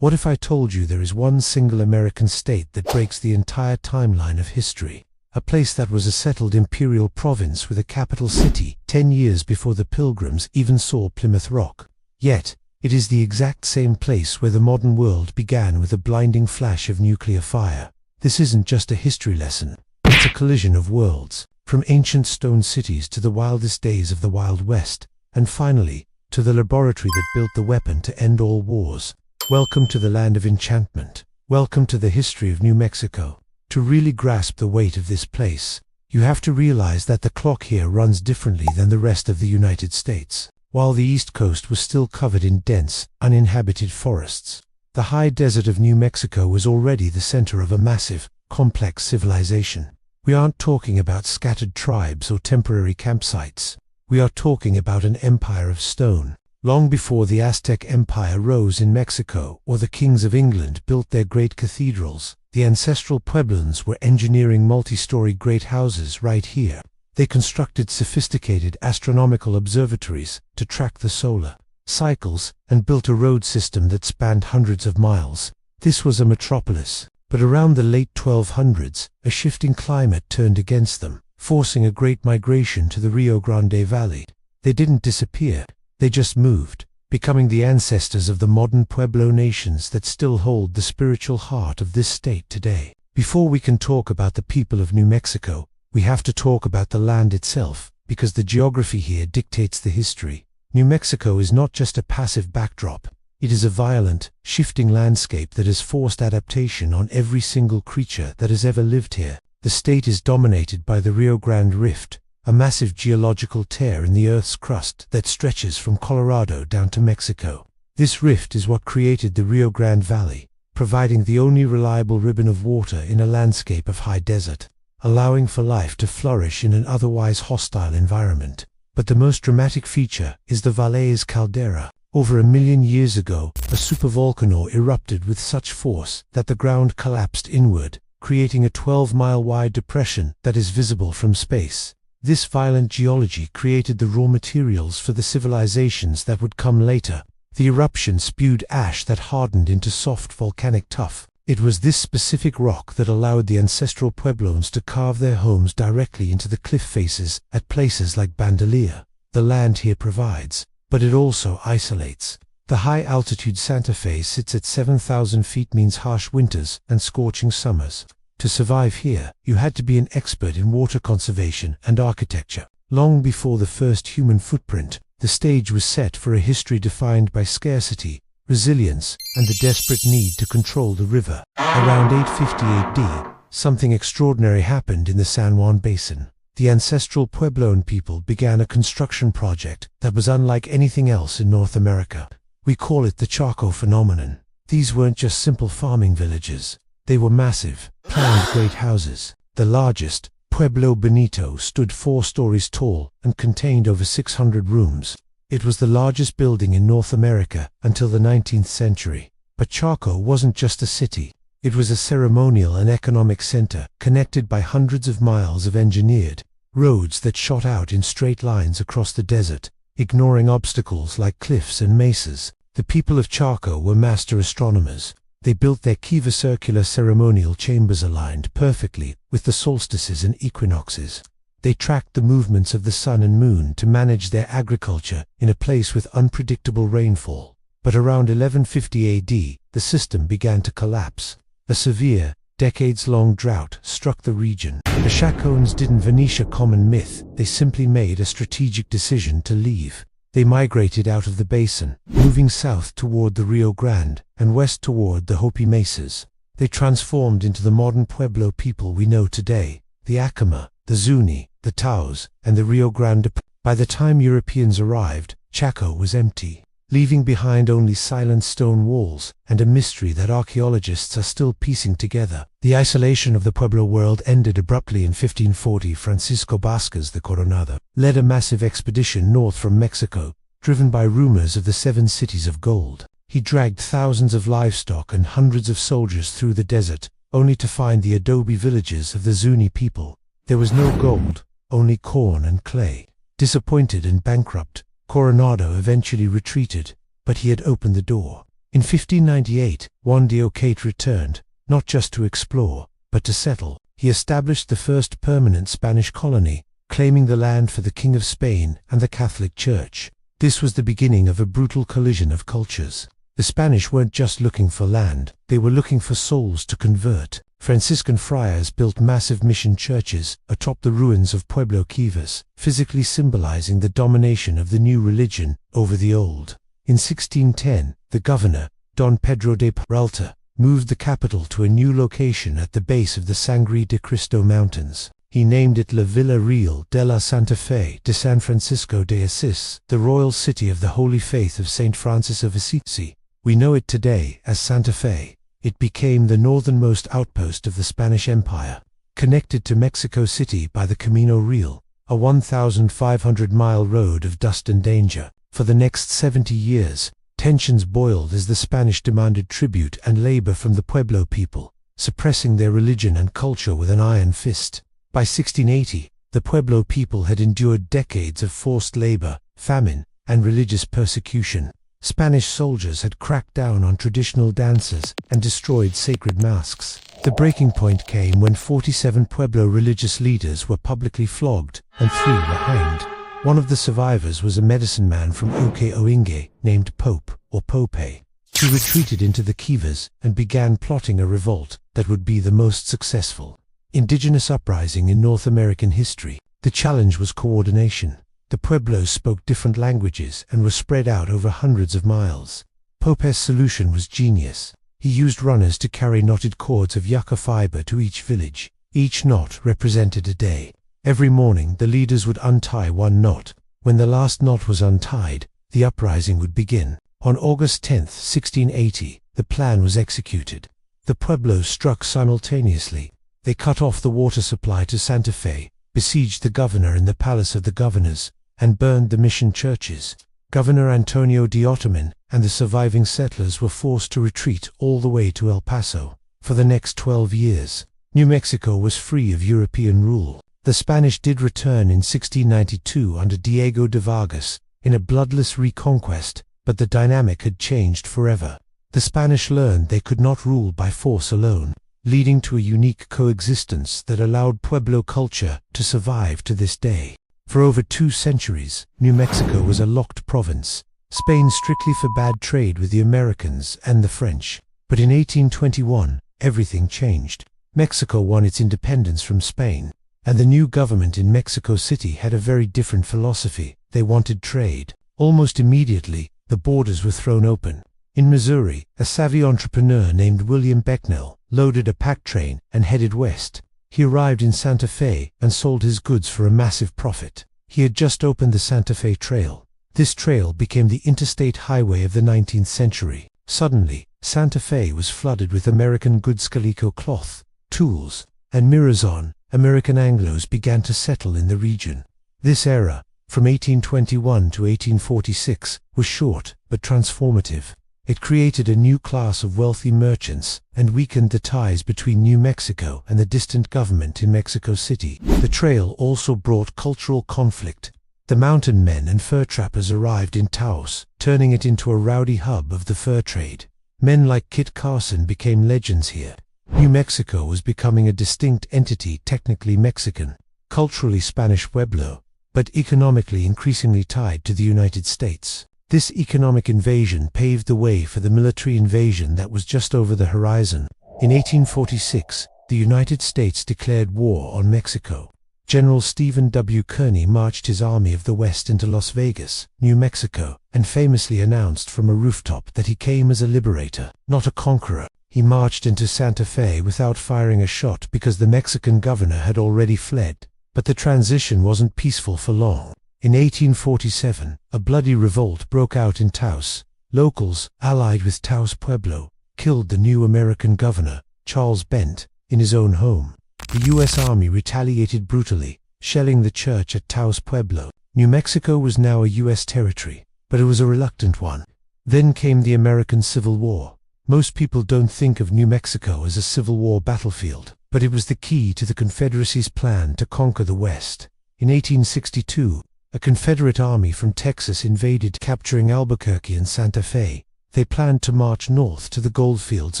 What if I told you there is one single American state that breaks the entire timeline of history? A place that was a settled imperial province with a capital city 10 years before the Pilgrims even saw Plymouth Rock. Yet, it is the exact same place where the modern world began with a blinding flash of nuclear fire. This isn't just a history lesson. It's a collision of worlds, from ancient stone cities to the wildest days of the Wild West, and finally, to the laboratory that built the weapon to end all wars. Welcome to the Land of Enchantment. Welcome to the history of New Mexico. To really grasp the weight of this place, you have to realize that the clock here runs differently than the rest of the United States. While the East Coast was still covered in dense, uninhabited forests, the high desert of New Mexico was already the center of a massive, complex civilization. We aren't talking about scattered tribes or temporary campsites. We are talking about an empire of stone. Long before the Aztec Empire rose in Mexico or the kings of England built their great cathedrals, the ancestral Pueblans were engineering multi-story great houses right here. They constructed sophisticated astronomical observatories to track the solar cycles and built a road system that spanned hundreds of miles. This was a metropolis, but around the late 1200s, a shifting climate turned against them, forcing a great migration to the Rio Grande Valley. They didn't disappear, they just moved, becoming the ancestors of the modern Pueblo nations that still hold the spiritual heart of this state today. Before we can talk about the people of New Mexico, we have to talk about the land itself, because the geography here dictates the history. New Mexico is not just a passive backdrop. It is a violent, shifting landscape that has forced adaptation on every single creature that has ever lived here. The state is dominated by the Rio Grande Rift, a massive geological tear in the Earth's crust that stretches from Colorado down to Mexico. This rift is what created the Rio Grande Valley, providing the only reliable ribbon of water in a landscape of high desert, allowing for life to flourish in an otherwise hostile environment. But the most dramatic feature is the Valles caldera. Over 1 million years ago, a supervolcano erupted with such force that the ground collapsed inward, creating a 12-mile-wide depression that is visible from space. This violent geology created the raw materials for the civilizations that would come later. The eruption spewed ash that hardened into soft volcanic tuff. It was this specific rock that allowed the ancestral Pueblones to carve their homes directly into the cliff faces at places like Bandelier. The land here provides, but it also isolates. The high-altitude Santa Fe sits at 7,000 feet, means harsh winters and scorching summers. To survive here, you had to be an expert in water conservation and architecture. Long before the first human footprint, the stage was set for a history defined by scarcity, resilience, and the desperate need to control the river. Around 850 AD, something extraordinary happened in the San Juan Basin. The ancestral Puebloan people began a construction project that was unlike anything else in North America. We call it the Chaco phenomenon. These weren't just simple farming villages. They were massive, planned great houses. The largest, Pueblo Bonito, stood 4 stories tall and contained over 600 rooms. It was the largest building in North America until the 19th century. But Chaco wasn't just a city. It was a ceremonial and economic center, connected by hundreds of miles of engineered roads that shot out in straight lines across the desert, ignoring obstacles like cliffs and mesas. The people of Chaco were master astronomers. They built their kiva circular ceremonial chambers aligned perfectly with the solstices and equinoxes. They tracked the movements of the sun and moon to manage their agriculture in a place with unpredictable rainfall. But around 1150 AD, the system began to collapse. A severe, decades-long drought struck the region. The Chacoans didn't vanish, a common myth. They simply made a strategic decision to leave. They migrated out of the basin, moving south toward the Rio Grande and west toward the Hopi Mesas. They transformed into the modern Pueblo people we know today, the Acoma, the Zuni, the Taos, and the Rio Grande. By the time Europeans arrived, Chaco was empty, leaving behind only silent stone walls and a mystery that archaeologists are still piecing together. The isolation of the Pueblo world ended abruptly in 1540. Francisco Vázquez de Coronado led a massive expedition north from Mexico, driven by rumors of the 7 cities of gold. He dragged thousands of livestock and hundreds of soldiers through the desert, only to find the adobe villages of the Zuni people. There was no gold, only corn and clay. Disappointed and bankrupt, Coronado eventually retreated, but he had opened the door. In 1598, Juan de Ocate returned, not just to explore, but to settle. He established the first permanent Spanish colony, claiming the land for the King of Spain and the Catholic Church. This was the beginning of a brutal collision of cultures. The Spanish weren't just looking for land, they were looking for souls to convert. Franciscan friars built massive mission churches atop the ruins of Pueblo Quivas, physically symbolizing the domination of the new religion over the old. In 1610, the governor, Don Pedro de Peralta, moved the capital to a new location at the base of the Sangre de Cristo Mountains. He named it La Villa Real de la Santa Fe de San Francisco de Asís, the royal city of the Holy Faith of Saint Francis of Assisi. We know it today as Santa Fe. It became the northernmost outpost of the Spanish Empire, connected to Mexico City by the Camino Real, a 1,500-mile road of dust and danger. For the next 70 years, tensions boiled as the Spanish demanded tribute and labor from the Pueblo people, suppressing their religion and culture with an iron fist. By 1680, the Pueblo people had endured decades of forced labor, famine, and religious persecution. Spanish soldiers had cracked down on traditional dances and destroyed sacred masks. The breaking point came when 47 Pueblo religious leaders were publicly flogged and 3 were hanged. One of the survivors was a medicine man from Oque Oinge named Pope or Pope. He retreated into the Quivas and began plotting a revolt that would be the most successful indigenous uprising in North American history. The challenge was coordination. The Pueblos spoke different languages and were spread out over hundreds of miles. Pope's solution was genius. He used runners to carry knotted cords of yucca fiber to each village. Each knot represented a day. Every morning the leaders would untie one knot. When the last knot was untied, the uprising would begin. On August 10, 1680, the plan was executed. The Pueblos struck simultaneously. They cut off the water supply to Santa Fe, besieged the governor in the Palace of the Governors, and burned the mission churches. Governor Antonio de Otaman and the surviving settlers were forced to retreat all the way to El Paso. For the next 12 years, New Mexico was free of European rule. The Spanish did return in 1692 under Diego de Vargas in a bloodless reconquest, but the dynamic had changed forever. The Spanish learned they could not rule by force alone, leading to a unique coexistence that allowed Pueblo culture to survive to this day. For over 2 centuries, New Mexico was a locked province. Spain strictly forbade trade with the Americans and the French. But in 1821, everything changed. Mexico won its independence from Spain, and the new government in Mexico City had a very different philosophy. They wanted trade. Almost immediately, the borders were thrown open. In Missouri, a savvy entrepreneur named William Becknell loaded a pack train and headed west. He arrived in Santa Fe and sold his goods for a massive profit. He had just opened the Santa Fe Trail. This trail became the interstate highway of the 19th century. Suddenly, Santa Fe was flooded with American goods. Calico cloth, tools, and mirrors on. American Anglos began to settle in the region. This era, from 1821 to 1846, was short but transformative. It created a new class of wealthy merchants and weakened the ties between New Mexico and the distant government in Mexico City. The trail also brought cultural conflict. The mountain men and fur trappers arrived in Taos, turning it into a rowdy hub of the fur trade. Men like Kit Carson became legends here. New Mexico was becoming a distinct entity, technically Mexican, culturally Spanish Pueblo, but economically increasingly tied to the United States. This economic invasion paved the way for the military invasion that was just over the horizon. In 1846, the United States declared war on Mexico. General Stephen W. Kearny marched his Army of the West into Las Vegas, New Mexico, and famously announced from a rooftop that he came as a liberator, not a conqueror. He marched into Santa Fe without firing a shot because the Mexican governor had already fled. But the transition wasn't peaceful for long. In 1847, a bloody revolt broke out in Taos. Locals, allied with Taos Pueblo, killed the new American governor, Charles Bent, in his own home. The U.S. Army retaliated brutally, shelling the church at Taos Pueblo. New Mexico was now a U.S. territory, but it was a reluctant one. Then came the American Civil War. Most people don't think of New Mexico as a Civil War battlefield, but it was the key to the Confederacy's plan to conquer the West. In 1862, a Confederate army from Texas invaded, capturing Albuquerque and Santa Fe. They planned to march north to the goldfields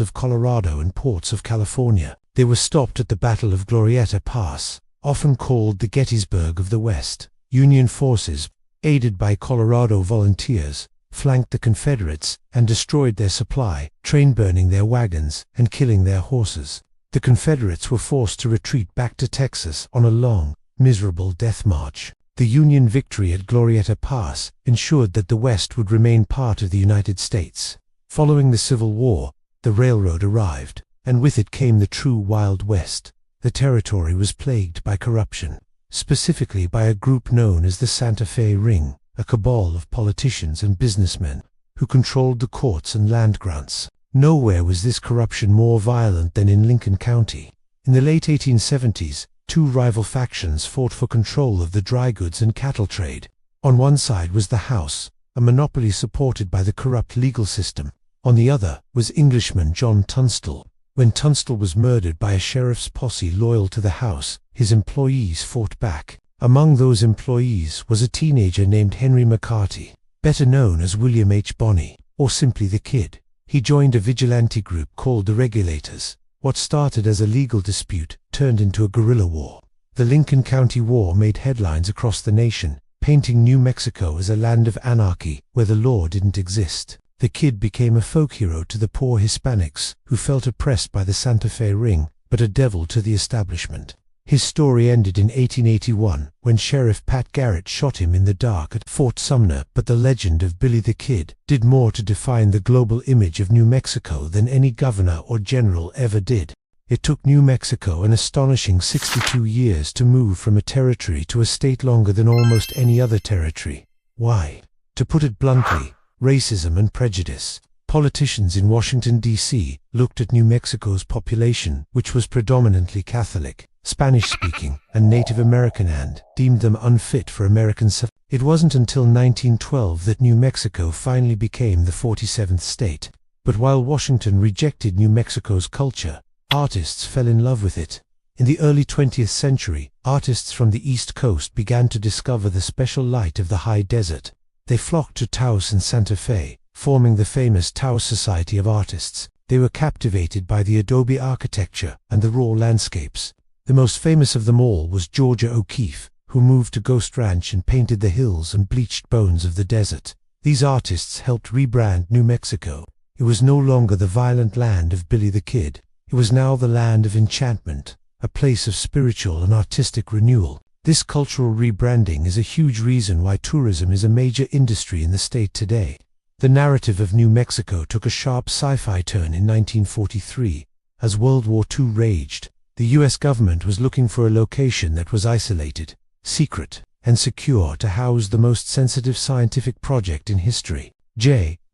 of Colorado and ports of California. They were stopped at the Battle of Glorieta Pass, often called the Gettysburg of the West. Union forces, aided by Colorado volunteers, flanked the Confederates and destroyed their supply, train-burning their wagons and killing their horses. The Confederates were forced to retreat back to Texas on a long, miserable death march. The Union victory at Glorieta Pass ensured that the West would remain part of the United States. Following the Civil War, the railroad arrived, and with it came the true Wild West. The territory was plagued by corruption, specifically by a group known as the Santa Fe Ring, a cabal of politicians and businessmen who controlled the courts and land grants. Nowhere was this corruption more violent than in Lincoln County. In the late 1870s, two rival factions fought for control of the dry goods and cattle trade. On one side was the House, a monopoly supported by the corrupt legal system. On the other was Englishman John Tunstall. When Tunstall was murdered by a sheriff's posse loyal to the House, his employees fought back. Among those employees was a teenager named Henry McCarty, better known as William H. Bonney, or simply the Kid. He joined a vigilante group called the Regulators. What started as a legal dispute turned into a guerrilla war. The Lincoln County War made headlines across the nation, painting New Mexico as a land of anarchy where the law didn't exist. The Kid became a folk hero to the poor Hispanics who felt oppressed by the Santa Fe Ring, but a devil to the establishment. His story ended in 1881 when Sheriff Pat Garrett shot him in the dark at Fort Sumner, but the legend of Billy the Kid did more to define the global image of New Mexico than any governor or general ever did. It took New Mexico an astonishing 62 years to move from a territory to a state, longer than almost any other territory. Why? To put it bluntly, racism and prejudice. Politicians in Washington, D.C. looked at New Mexico's population, which was predominantly Catholic, Spanish-speaking, and Native American, and deemed them unfit for American civilization. It wasn't until 1912 that New Mexico finally became the 47th state. But while Washington rejected New Mexico's culture, artists fell in love with it. In the early 20th century, artists from the East Coast began to discover the special light of the high desert. They flocked to Taos and Santa Fe, forming the famous Taos Society of Artists. They were captivated by the adobe architecture and the raw landscapes. The most famous of them all was Georgia O'Keeffe, who moved to Ghost Ranch and painted the hills and bleached bones of the desert. These artists helped rebrand New Mexico. It was no longer the violent land of Billy the Kid. It was now the land of enchantment, a place of spiritual and artistic renewal. This cultural rebranding is a huge reason why tourism is a major industry in the state today. The narrative of New Mexico took a sharp sci-fi turn in 1943. As World War II raged, the U.S. government was looking for a location that was isolated, secret, and secure to house the most sensitive scientific project in history.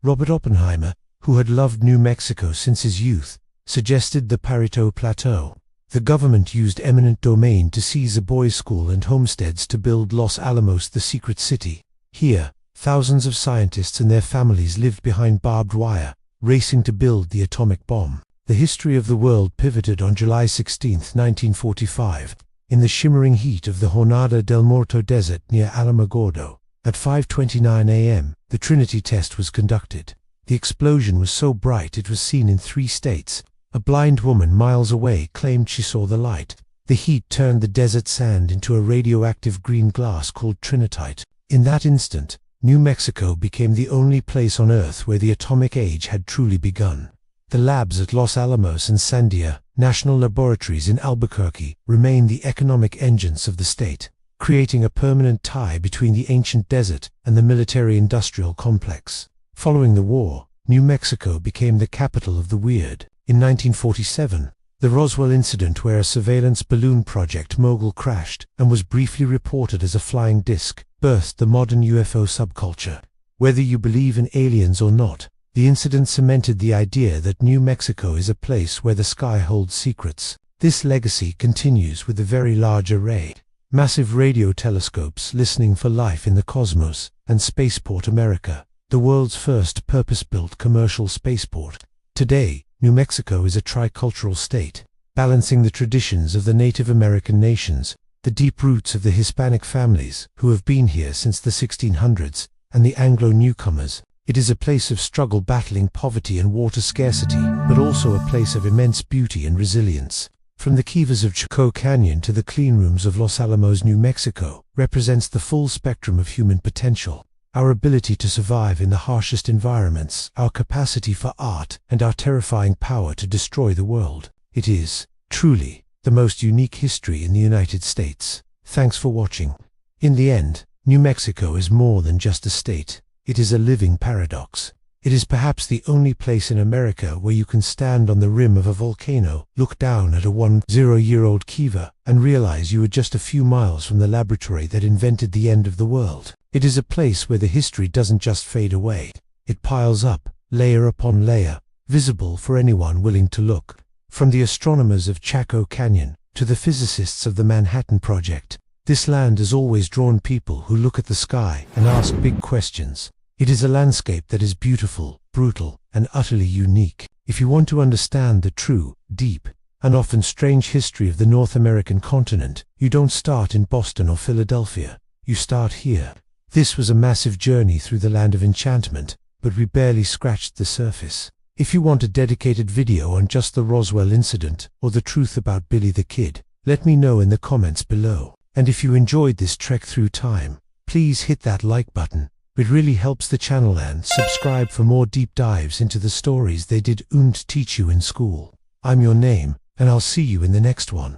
Robert Oppenheimer, who had loved New Mexico since his youth, suggested the Parito Plateau. The government used eminent domain to seize a boys' school and homesteads to build Los Alamos, the secret city. Here, thousands of scientists and their families lived behind barbed wire, racing to build the atomic bomb. The history of the world pivoted on July 16, 1945, in the shimmering heat of the Jornada del Muerto desert near Alamogordo. At 5:29 a.m., the Trinity test was conducted. The explosion was so bright it was seen in 3 states. A blind woman miles away claimed she saw the light. The heat turned the desert sand into a radioactive green glass called trinitite. In that instant, New Mexico became the only place on Earth where the atomic age had truly begun. The labs at Los Alamos and Sandia, national laboratories in Albuquerque, remain the economic engines of the state, creating a permanent tie between the ancient desert and the military-industrial complex. Following the war, New Mexico became the capital of the weird. In 1947, the Roswell incident, where a surveillance balloon project mogul crashed and was briefly reported as a flying disc, birthed the modern UFO subculture. Whether you believe in aliens or not, the incident cemented the idea that New Mexico is a place where the sky holds secrets. This legacy continues with the Very Large Array, massive radio telescopes listening for life in the cosmos, and Spaceport America, the world's first purpose-built commercial spaceport. Today, New Mexico is a tricultural state, balancing the traditions of the Native American nations, the deep roots of the Hispanic families who have been here since the 1600s, and the Anglo newcomers, It is a place of struggle battling poverty and water scarcity, but also a place of immense beauty and resilience. From the kivas of Chaco Canyon to the clean rooms of Los Alamos, New Mexico, represents the full spectrum of human potential. Our ability to survive in the harshest environments, our capacity for art, and our terrifying power to destroy the world. It is, truly, the most unique history in the United States. Thanks for watching. In the end, New Mexico is more than just a state. It is a living paradox. It is perhaps the only place in America where you can stand on the rim of a volcano, look down at a 10-year-old kiva, and realize you are just a few miles from the laboratory that invented the end of the world. It is a place where the history doesn't just fade away. It piles up, layer upon layer, visible for anyone willing to look. From the astronomers of Chaco Canyon to the physicists of the Manhattan Project, this land has always drawn people who look at the sky and ask big questions. It is a landscape that is beautiful, brutal, and utterly unique. If you want to understand the true, deep, and often strange history of the North American continent, you don't start in Boston or Philadelphia. You start here. This was a massive journey through the Land of Enchantment, but we barely scratched the surface. If you want a dedicated video on just the Roswell incident or the truth about Billy the Kid, let me know in the comments below. And if you enjoyed this trek through time, please hit that like button. It really helps the channel, and subscribe for more deep dives into the stories they didn't teach you in school. I'm your name, and I'll see you in the next one.